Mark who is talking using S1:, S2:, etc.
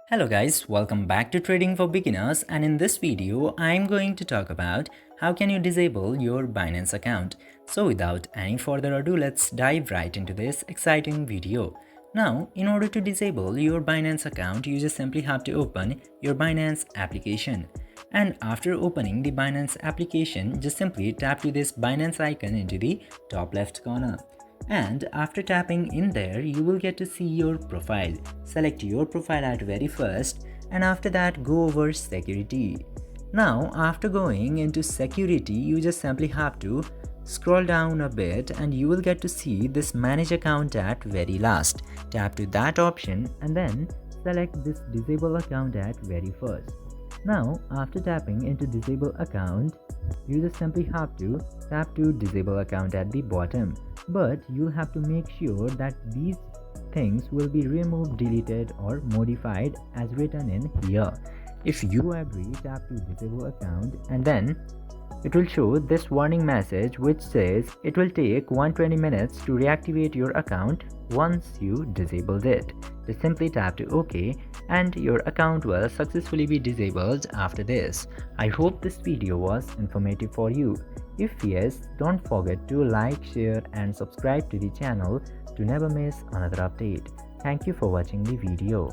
S1: Hello guys, welcome back to Trading for Beginners, and in this video I'm going to talk about how can you disable your Binance account. So without any further ado, let's dive right into this exciting video. Now, in order to disable your Binance account, you just simply have to open your Binance application. And after opening the Binance application, just simply tap to this Binance icon into the top left corner. And after tapping in there, you will get to see your profile. Select your profile at very first, and after that go over security. Now after going into security, you just simply have to scroll down a bit and you will get to see this manage account at very last. Tap to that option and then select this disable account at very first. Now after tapping into disable account, you just simply have to tap to disable account at the bottom, but you'll have to make sure that these things will be removed, deleted or modified as written in here. If you agree, tap to disable account and then it will show this warning message which says it will take 120 minutes to reactivate your account once you disabled it. Just simply tap to OK and your account will successfully be disabled after this. I hope this video was informative for you. If yes, don't forget to like, share and subscribe to the channel to never miss another update. Thank you for watching the video.